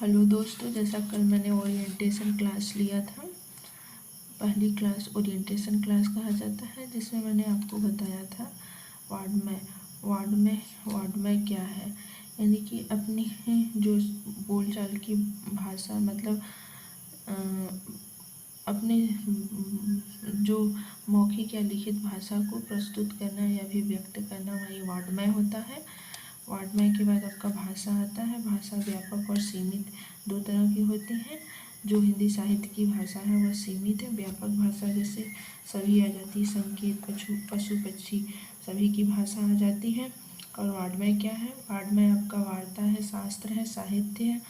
Hello दोस्तों, जैसा कल मैंने ओरिएंटेशन क्लास लिया था। पहली क्लास ओरिएंटेशन क्लास कहा जाता है, जिसमें मैंने आपको बताया था वाङ्मय क्या है। यानी कि अपनी जो बोलचाल की भाषा, मतलब अपने जो मौखिक या लिखित भाषा को प्रस्तुत करना या भी व्यक्त करना, वही वाङ्मय होता है। वाङ्मय के बाद आपका भाषा आता है। भाषा व्यापक और सीमित दो तरह की होती हैं। जो हिंदी साहित्य की भाषा है वह सीमित है। व्यापक भाषा जैसे सभी आ जाती है, संकेत, पशु पक्षी सभी की भाषा आ जाती है। और वाङ्मय क्या है? वाङ्मय आपका वार्ता है, शास्त्र है, साहित्य है।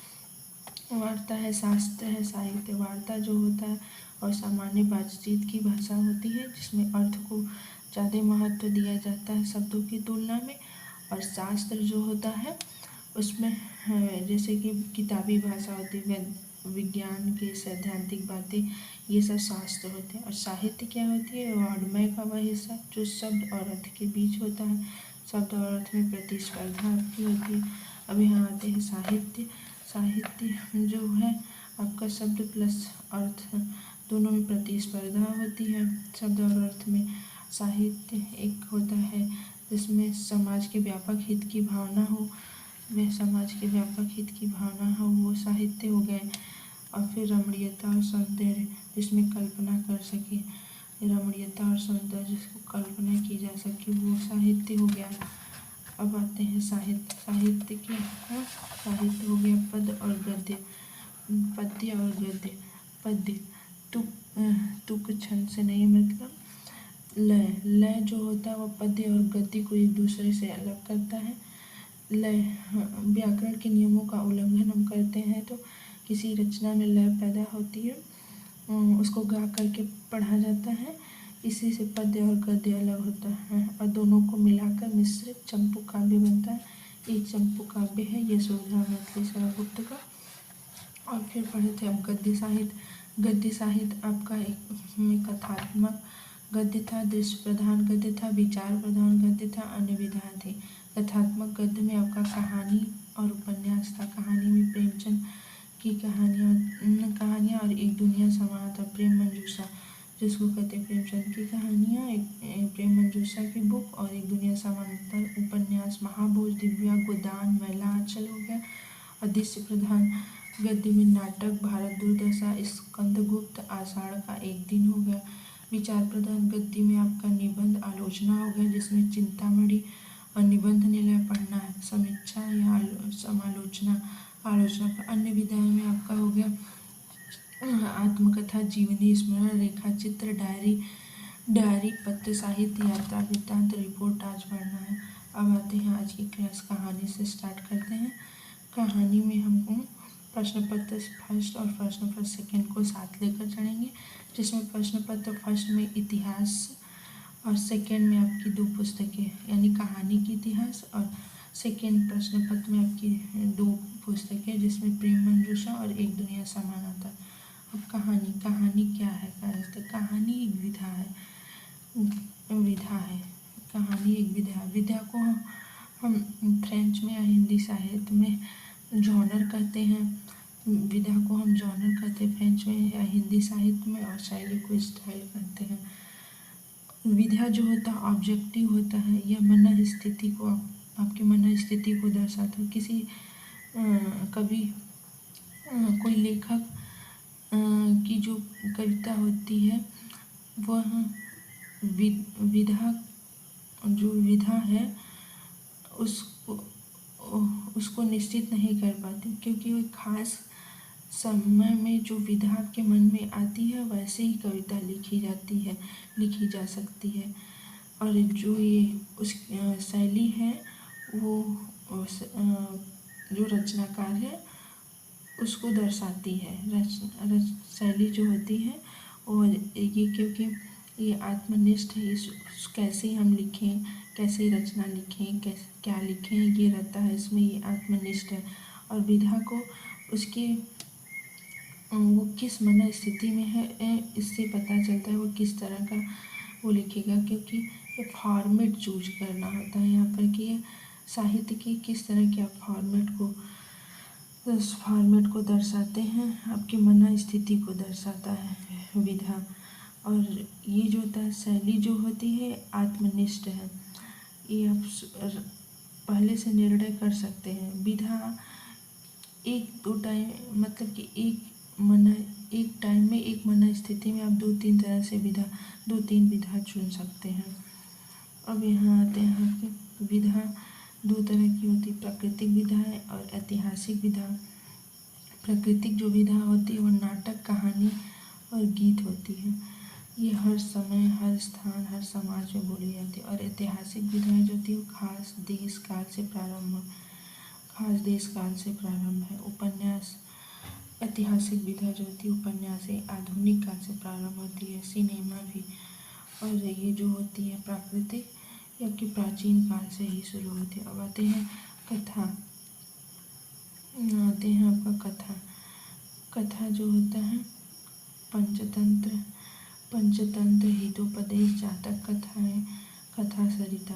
वार्ता है, शास्त्र है, साहित्य। वार्ता जो होता है और सामान्य बातचीत की भाषा होती है, जिसमें अर्थ को ज़्यादा महत्व दिया जाता है शब्दों की तुलना में। और शास्त्र जो होता है उसमें जैसे कि किताबी भाषा होती है, विज्ञान के सैद्धांतिक बातें, ये सब शास्त्र होते हैं। और साहित्य क्या होती है? वाङ्मय का वह हिस्सा जो शब्द और अर्थ के बीच होता है। शब्द और अर्थ में प्रतिस्पर्धा आपकी होती है। अब यहाँ आते हैं साहित्य। साहित्य जो है आपका शब्द प्लस अर्थ दोनों में प्रतिस्पर्धा होती है। शब्द और अर्थ में साहित्य एक होता है जिसमें समाज के व्यापक हित की भावना हो, वो साहित्य हो गए। और फिर रमणीयता और सौंदर्य, जिसमें कल्पना कर सके, रमणीयता और सौंदर्य जिसको कल्पना की जा सके, वो साहित्य हो गया। अब आते हैं साहित्य। साहित्य के साहित्य हो गया पद और गद्य, पद्य और गद्य। पद्य तुक छंद से नहीं, मतलब लय जो होता है वो पद्य और गद्य को एक दूसरे से अलग करता है। लय, व्याकरण के नियमों का उल्लंघन हम करते हैं तो किसी रचना में लय पैदा होती है, उसको गा करके पढ़ा जाता है। इसी से पद्य और गद्य अलग होता है और दोनों को मिलाकर मिश्रित चंपू काव्य बनता है। एक चंपू काव्य है यशोधरा मैथिली सरगुप्त का। और फिर पढ़े थे हम गद्य साहित्य। गद्य साहित्य आपका एक कथात्मक गद्य था, दृश्य प्रधान गद्य था, विचार प्रधान गद्य था, अन्य विधाएं थी। कथात्मक गद्य में आपका कहानी और उपन्यास था। कहानी में प्रेमचंद की कहानियाँ और एक दुनिया समा था। प्रेम मंजूषा जिसको कहते हैं प्रेमचंद की कहानियाँ, एक प्रेम मंजूषा की बुक, और एक दुनिया समानांतर उपन्यास महाभोज, दिव्या, गोदान, मैला आंचल हो गया। और दृश्य प्रधान गद्य में नाटक, भारत दुर्दशा, स्कंदगुप्त, आषाढ़ का एक दिन हो गया। विचार प्रधान गद्य में आपका निबंध, आलोचना हो गया, जिसमें चिंतामणि और निबंध निलय पढ़ना है, समीक्षा या समालोचना, आलोचना का। अन्य विधाएं में आपका हो गया आत्मकथा, जीवनी, स्मरण रेखा चित्र, डायरी, पत्र साहित्य, यात्रा वृत्तांत, रिपोर्ट आज पढ़ना है। अब आते हैं आज की क्लास, कहानी से स्टार्ट करते हैं। कहानी में हम प्रश्न पत्र फर्स्ट और प्रश्न पत्र सेकेंड को साथ लेकर चलेंगे, जिसमें प्रश्न पत्र फर्स्ट में इतिहास और सेकेंड में आपकी दो पुस्तकें, यानी कहानी की इतिहास, और सेकेंड प्रश्न पत्र में आपकी दो पुस्तकें, जिसमें प्रेम मंजूषा और एक दुनिया समान आता है। अब कहानी क्या है? कहानी एक विधा है। कहानी एक विधा को हम फ्रेंच में या हिंदी साहित्य में जॉनर कहते हैं। विधा को हम जॉनर कहते हैं फ्रेंच में या हिंदी साहित्य में, और शैली को स्टाइल कहते हैं। विधा जो होता है ऑब्जेक्टिव होता है, यह मन स्थिति को आपके मन स्थिति को दर्शाता है। किसी कभी कोई लेखक की जो कविता होती है वह विधा जो विधा है उसको निश्चित नहीं कर पाती, क्योंकि वो खास समय में जो विधा आपके मन में आती है वैसे ही कविता लिखी जा सकती है। और जो ये उस शैली है वो जो रचनाकार है उसको दर्शाती है। शैली जो होती है वो ये, क्योंकि ये आत्मनिष्ठ है। कैसे हम लिखें, कैसे रचना लिखें, कैसे क्या लिखें, ये रहता है इसमें, ये आत्मनिष्ठ है। और विधा को उसके वो किस मन स्थिति में है इससे पता चलता है वो किस तरह का वो लिखेगा, क्योंकि ये फॉर्मेट चूज करना होता है यहाँ पर कि ये साहित्य की किस तरह के आप फॉर्मेट को इस फॉर्मेट को दर्शाते हैं, आपकी मन स्थिति को दर्शाता है विधा। और ये जो होता है शैली जो होती है आत्मनिष्ठ है, ये आप पहले से निर्णय कर सकते हैं। विधा एक दो टाइम मतलब कि एक टाइम में एक मन स्थिति में आप दो तीन तरह से विधा, दो तीन विधा चुन सकते हैं। अब यहाँ आते हैं कि विधा दो तरह की होती है, प्राकृतिक विधा है और ऐतिहासिक विधा। प्राकृतिक जो विधा होती है वो नाटक, कहानी और गीत होती है। ये हर समय, हर स्थान, हर समाज में बोली जाती है। और ऐतिहासिक विधाएं जो होती है वो खास देश काल से प्रारंभ है। उपन्यास, ऐतिहासिक विधा जो होती है उपन्यास से आधुनिक काल से प्रारंभ होती है। सिनेमा भी। और ये जो होती है प्राकृतिक या कि प्राचीन काल से ही शुरू होती है। अब आते हैं कथा, आपका कथा जो होता है पंचतंत्र, हितोपदेश, जातक कथाएं, कथा सरिता।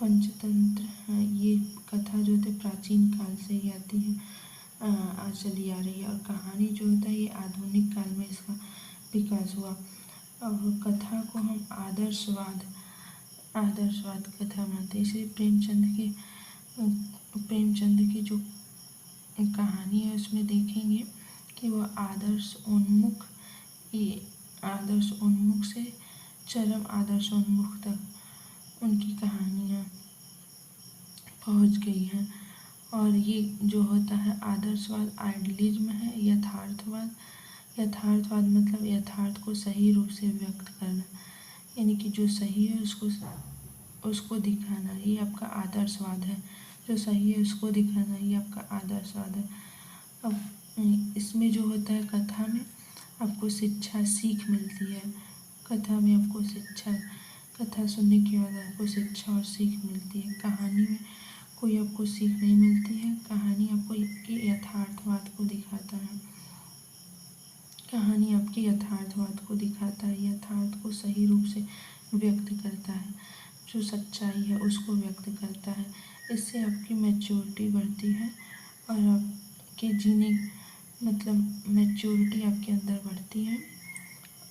पंचतंत्र ये कथा जो होती है प्राचीन काल से ही आती है, चली आ रही है। और कहानी जो होता है ये आधुनिक काल में इसका विकास हुआ। और कथा को हम आदर्शवाद कथा मानते हैं। इसलिए प्रेमचंद की जो कहानी है उसमें देखेंगे कि वो आदर्श उन्मुख से चरम आदर्श उन्मुख तक उनकी कहानियाँ पहुँच गई हैं। और ये जो होता है आदर्शवाद आइडियलिज्म है। यथार्थवाद मतलब यथार्थ को सही रूप से व्यक्त करना, यानी कि जो सही है उसको दिखाना, ये आपका आदर्शवाद है। जो सही है उसको दिखाना, ये आपका आदर्शवाद है। अब इसमें जो होता है कथा में आपको सीख मिलती है। कथा में आपको कथा सुनने के बाद आपको शिक्षा और सीख मिलती है। कहानी में कोई आपको सीख नहीं मिलती है। कहानी आपको यथार्थवाद को दिखाता है। कहानी आपके यथार्थवाद को दिखाता है, यथार्थ को सही रूप से व्यक्त करता है, जो सच्चाई है उसको व्यक्त करता है। इससे आपकी मैच्योरिटी बढ़ती है और आपके जीने मतलब मैच्योरिटी आपके अंदर बढ़ती है।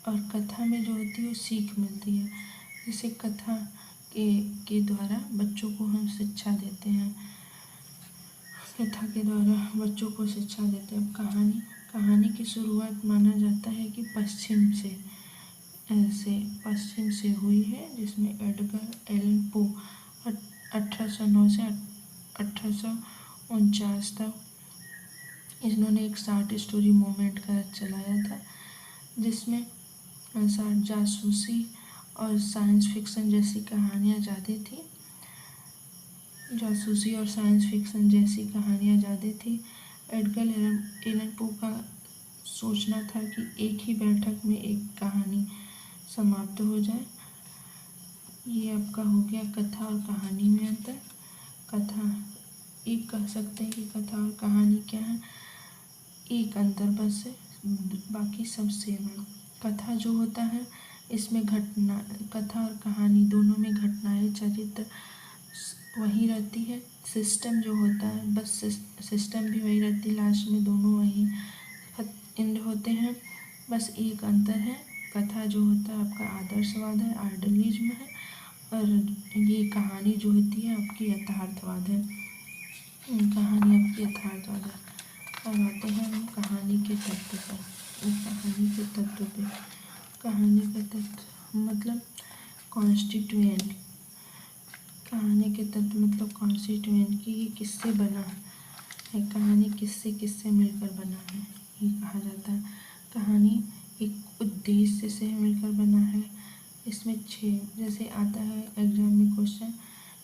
और कथा में जो होती है वो सीख मिलती है। जैसे कथा के द्वारा बच्चों को हम शिक्षा देते हैं। कथा के द्वारा बच्चों को शिक्षा देते हैं। कहानी की शुरुआत माना जाता है कि पश्चिम से हुई है, जिसमें एडगर एलन पो 1809 से 1849 तक इन्होंने एक शॉर्ट स्टोरी मूवमेंट का चलाया था, जिसमें जासूसी और साइंस फिक्शन जैसी कहानियाँ ज़्यादा थी। एडगर एलन पो का सोचना था कि एक ही बैठक में एक कहानी समाप्त हो जाए। ये आपका हो गया कथा और कहानी में अंतर। कथा एक कह सकते हैं कि कथा और कहानी क्या है, एक अंतर बस है, बाकी सब सेम है। कथा जो होता है इसमें कथा और कहानी दोनों में घटनाएं, चरित्र वही रहती है। सिस्टम जो होता है बस सिस्टम भी वही रहती है, लास्ट में दोनों वही एंड होते हैं। बस एक अंतर है, कथा जो होता है आपका आदर्शवाद है, आइडियलिज्म है, और ये कहानी जो होती है आपकी यथार्थवाद है। कहानी आपकी यथार्थवाद है। अब आते हैं हम कहानी के तत्व पर। कहानी का तत्व मतलब कॉन्स्टिट्यूएंट। कहानी के तत्व मतलब कॉन्स्टिट्यूएंट कि ये किससे बना है, कहानी किससे मिलकर बना है, ये कहा जाता है। कहानी एक उद्देश्य से मिलकर बना है। इसमें 6 जैसे आता है एग्जाम में क्वेश्चन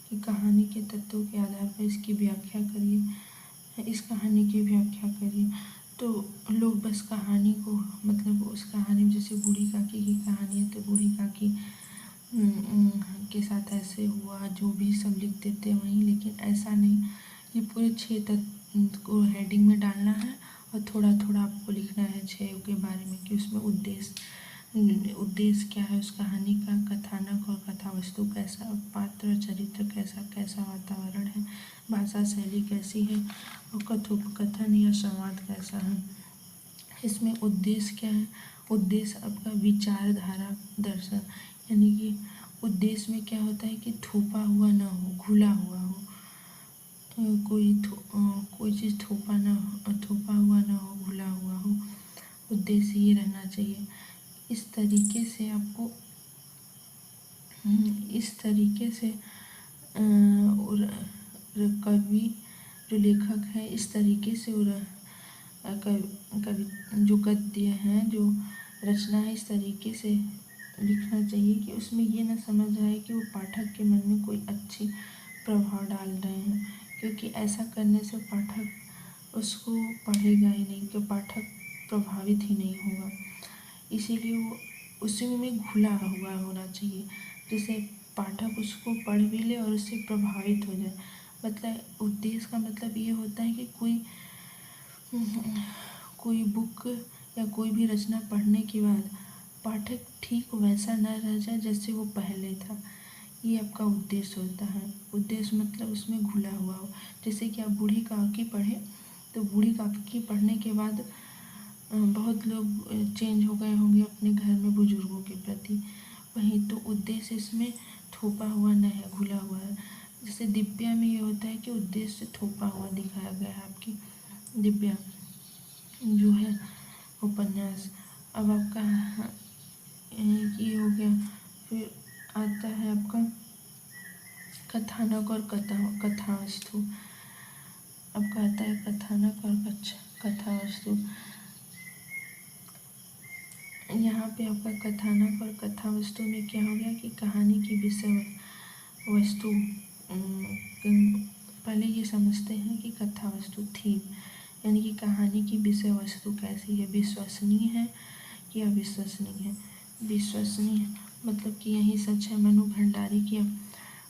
कि कहानी के तत्वों के आधार पर इसकी व्याख्या करिए, इस कहानी की व्याख्या करिए। तो लोग बस कहानी को मतलब उस कहानी में, जैसे बूढ़ी काकी की कहानी है तो बूढ़ी काकी के साथ ऐसे हुआ, जो भी सब लिख देते हैं वहीं, लेकिन ऐसा नहीं। ये पूरे 6 तत्व को हेडिंग में डालना है और थोड़ा थोड़ा आपको लिखना है 6 के बारे में कि उसमें उद्देश्य उद्देश्य क्या है उस कहानी का, कथानक और कथा वस्तु कैसा, पात्र चरित्र कैसा, कैसा वातावरण है, भाषा शैली कैसी है और कथोपकथन या संवाद कैसा है। इसमें उद्देश्य क्या है, उद्देश्य आपका विचारधारा दर्शन, यानी कि उद्देश्य में क्या होता है कि थोपा हुआ ना हो, घुला हुआ हो, कोई चीज़ थोपा हुआ ना हो, घुला हुआ हो। उद्देश्य ये रहना चाहिए। इस तरीके से आपको इस तरीके से और कवि जो लेखक है इस तरीके से और कवि जो गद्य हैं जो रचना है इस तरीके से लिखना चाहिए कि उसमें ये ना समझ आए कि वो पाठक के मन में कोई अच्छी प्रभाव डाल रहे हैं, क्योंकि ऐसा करने से पाठक उसको पढ़ेगा ही नहीं, कि पाठक प्रभावित ही नहीं होगा। इसीलिए वो उसी में घुला हुआ होना चाहिए, जिससे पाठक उसको पढ़ भी ले और उससे प्रभावित हो जाए। मतलब उद्देश्य का मतलब ये होता है कि कोई बुक या कोई भी रचना पढ़ने के बाद पाठक ठीक वैसा न रह जाए जैसे वो पहले था, ये आपका उद्देश्य होता है। उद्देश्य मतलब उसमें घुला हुआ हो। जैसे कि आप बूढ़ी काकी पढ़े तो बूढ़ी काकी पढ़ने के बाद बहुत लोग चेंज हो गए होंगे अपने घर में बुजुर्गों के प्रति, वहीं तो उद्देश्य इसमें थोपा हुआ न है, घुला हुआ है। जैसे दिव्या में ये होता है कि उद्देश्य थोपा हुआ दिखाया गया है आपकी दिव्या जो है उपन्यास। अब आपका ये हो गया, फिर आता है आपका कथानक और कथा वस्तु। आपका आता है कथानक और कथा वस्तु। यहाँ पे आपका कथानक और कथा वस्तु में क्या हो गया कि कहानी की विषय वस्तु, पहले ये समझते हैं कि कथा वस्तु थीम, यानी कि कहानी की विषय वस्तु कैसी है, विश्वसनीय है कि अविश्वसनीय है। विश्वसनीय मतलब कि यही सच है। मनु भंडारी की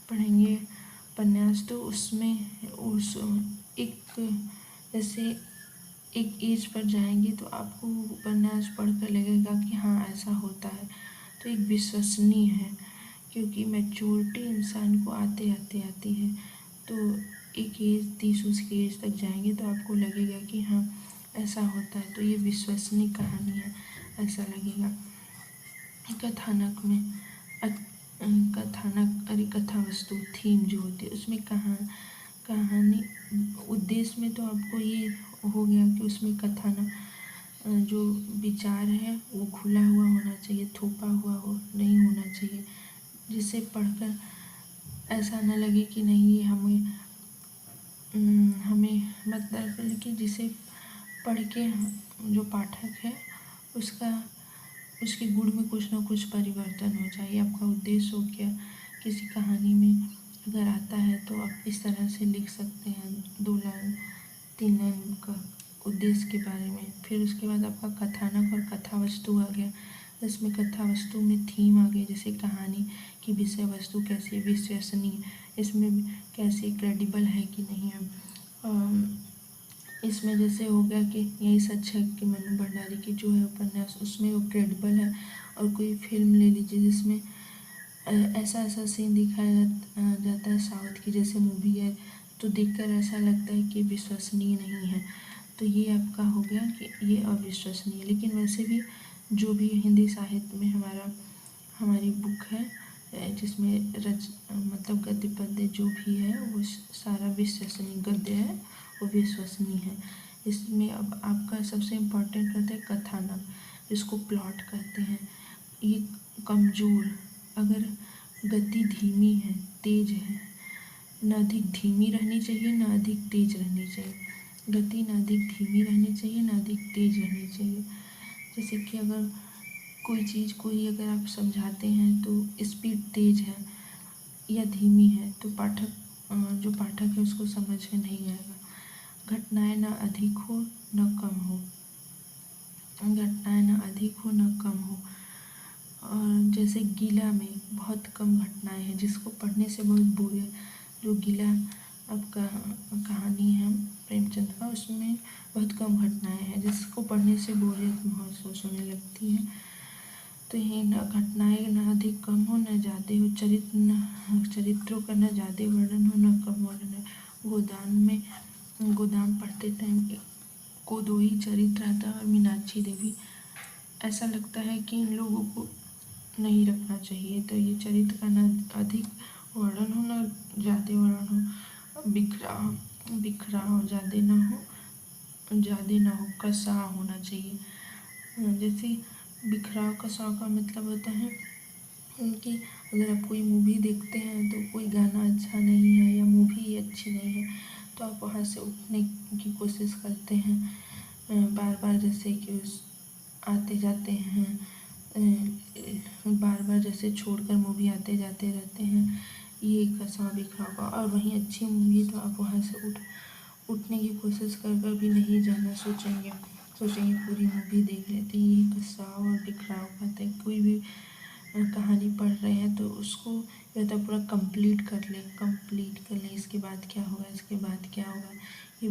पढ़ेंगे उपन्यास तो उसमें उस जैसे एक एज पर जाएंगे तो आपको उपन्यास पढ़कर लगेगा कि हाँ ऐसा होता है, तो एक विश्वसनीय है, क्योंकि मैच्योरिटी इंसान को आते आते आती है। तो एक एज 30 की एज तक जाएंगे तो आपको लगेगा कि हाँ ऐसा होता है, तो ये विश्वसनीय कहानी है ऐसा लगेगा। कथानक में कथा वस्तु थीम जो होती है उसमें कहानी उद्देश्य में तो आपको ये हो गया कि उसमें कथानक जो विचार है वो खुला हुआ होना चाहिए, थोपा हुआ नहीं होना चाहिए, जिसे पढ़कर ऐसा न लगे कि नहीं ये हमें मतलब, लेकिन जिसे पढ़ के जो पाठक है उसके गुण में कुछ ना कुछ परिवर्तन हो जाए। आपका उद्देश्य हो गया। किसी कहानी में अगर आता है तो आप इस तरह से लिख सकते हैं 2 लाइन 3 लाइन का उद्देश्य के बारे में। फिर उसके बाद आपका कथानक और कथा वस्तु आ गया, जिसमें कथा वस्तु में थीम आ गई, जैसे कहानी की विषय वस्तु कैसी है, विश्वसनीय, इसमें कैसे क्रेडिबल है कि नहीं है। इसमें जैसे हो गया कि यही सच है कि मनु भंडारी की जो है उपन्यास उसमें वो क्रेडिबल है। और कोई फिल्म ले लीजिए जिसमें ऐसा ऐसा सीन दिखाया जाता है साउथ की जैसे मूवी है, तो देखकर ऐसा लगता है कि विश्वसनीय नहीं है, तो ये आपका हो गया कि ये अविश्वसनीय। लेकिन वैसे भी जो भी हिंदी साहित्य में हमारी बुक है जिसमें मतलब गद्य पद्य जो भी है वो सारा विश्वसनीय गद्य है, वो विश्वसनीय है। इसमें अब आपका सबसे इम्पोर्टेंट होता है कथानक, जिसको प्लॉट कहते हैं। ये कमज़ोर, अगर गति धीमी है, तेज है, न अधिक धीमी रहनी चाहिए न अधिक तेज रहनी चाहिए, गति न अधिक धीमी रहनी चाहिए न अधिक तेज रहनी चाहिए। जैसे कि अगर कोई अगर आप समझाते हैं तो स्पीड तेज है या धीमी है तो जो पाठक है उसको समझ में नहीं आएगा। घटनाएं न अधिक हो न कम हो, घटनाएं न अधिक हो न कम हो। और जैसे गीला में बहुत कम घटनाएं हैं जिसको पढ़ने से बहुत बोरियत, जो गीला आपका कहानी है प्रेमचंद का उसमें बहुत कम घटनाएं हैं जिसको पढ़ने से बोरियत महसूस होने लगती है। तो ये न घटनाएं न अधिक कम हो न ज़्यादा हो, चरित्रों का न ज़्यादा वर्णन हो न कम वर्णन हो। गोदाम पढ़ते टाइम को दो ही चरित्र आता और मीनाक्षी देवी, ऐसा लगता है कि इन लोगों को नहीं रखना चाहिए। तो ये चरित्र का न अधिक वर्णन हो न ज़्यादा वर्णन हो, बिखरा हो, ज़्यादा ना हो, कसाव होना चाहिए। जैसे बिखराव कसाव का मतलब होता है कि अगर आप कोई मूवी देखते हैं तो कोई गाना अच्छा नहीं है या मूवी अच्छी नहीं है तो आप वहाँ से उठने की कोशिश करते हैं, बार बार जैसे कि उस आते जाते हैं, बार बार जैसे छोड़कर मूवी आते जाते रहते हैं, ये कसाव बिखराव का। और वहीं अच्छी मूवी तो आप वहाँ से उठने की कोशिश कर भी नहीं जाना सोचेंगे पूरी मूवी देख लेते हैं। ये कसाव और बिखराव कहते हैं। कोई भी कहानी पढ़ रहे हैं तो उसको या तो पूरा कंप्लीट कर लें, इसके बाद क्या होगा, ये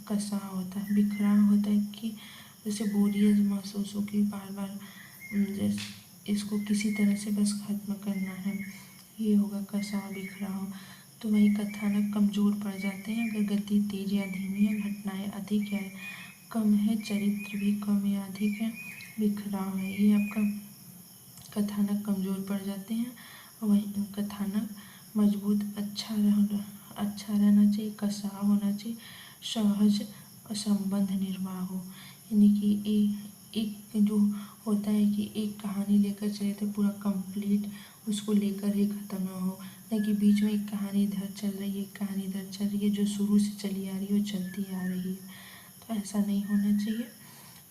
कसाव होता है। बिखराव होता है कि जैसे बोरियत महसूस हो कि बार बार जैसे इसको किसी तरह से बस खत्म करना है, ये होगा कसाव बिखराव। तो वही कथानक कमज़ोर पड़ जाते हैं अगर गति तेज या धीमी है, घटनाएं अधिक या कम है, चरित्र भी कम या अधिक है, बिखराव है, ये आपका कथानक कमज़ोर पड़ जाते हैं। वही कथानक मजबूत अच्छा रहना चाहिए, कसाव होना चाहिए, सहज संबंध निर्वाह हो। यानी कि एक जो होता है कि एक कहानी लेकर चले तो पूरा कंप्लीट उसको लेकर ही ख़त्म ना हो, न कि बीच में एक कहानी इधर चल रही है, एक कहानी इधर चल रही है, जो शुरू से चली आ रही है वो चलती आ रही है, तो ऐसा नहीं होना चाहिए।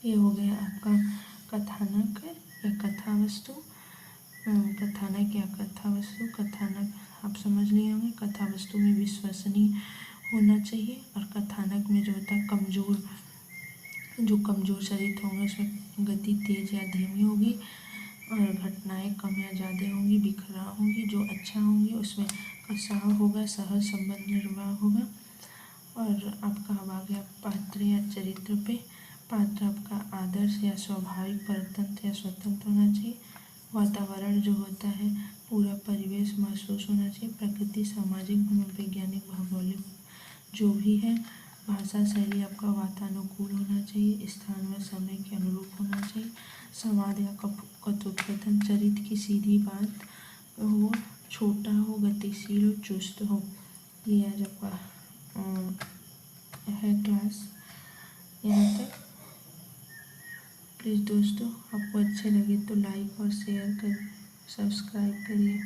ये हो गया आपका कथानक या कथा वस्तु। कथानक आप समझ लिए होंगे। कथा वस्तु में विश्वसनीय होना चाहिए और कथानक में जो होता है कमज़ोर चरित्र होंगे उसमें गति तेज या धीमी होगी और घटनाएं कम या ज़्यादा होंगी, बिखराव होंगी। जो अच्छा होंगे उसमें कसाव होगा, सहज संबंध निर्वाह होगा। और आपका अब आ गया पात्र या चरित्र पे। पात्र आपका आदर्श या स्वाभाविक, परतंत्र या स्वतंत्र होना चाहिए। वातावरण जो होता है पूरा परिवेश महसूस होना चाहिए। प्रकृति, सामाजिक, मनोवैज्ञानिक, भौगोलिक जो भी है। भाषा शैली आपका वातानुकूल होना चाहिए, स्थान व समय के अनुरूप होना चाहिए। संवाद या कथोपकथन, चरित्र की सीधी बात हो, छोटा हो, गतिशील हो, चुस्त हो। ये आज आपका है क्लास यहाँ तक। प्लीज़ दोस्तों आपको अच्छे लगे तो लाइक और शेयर कर सब्सक्राइब करिए।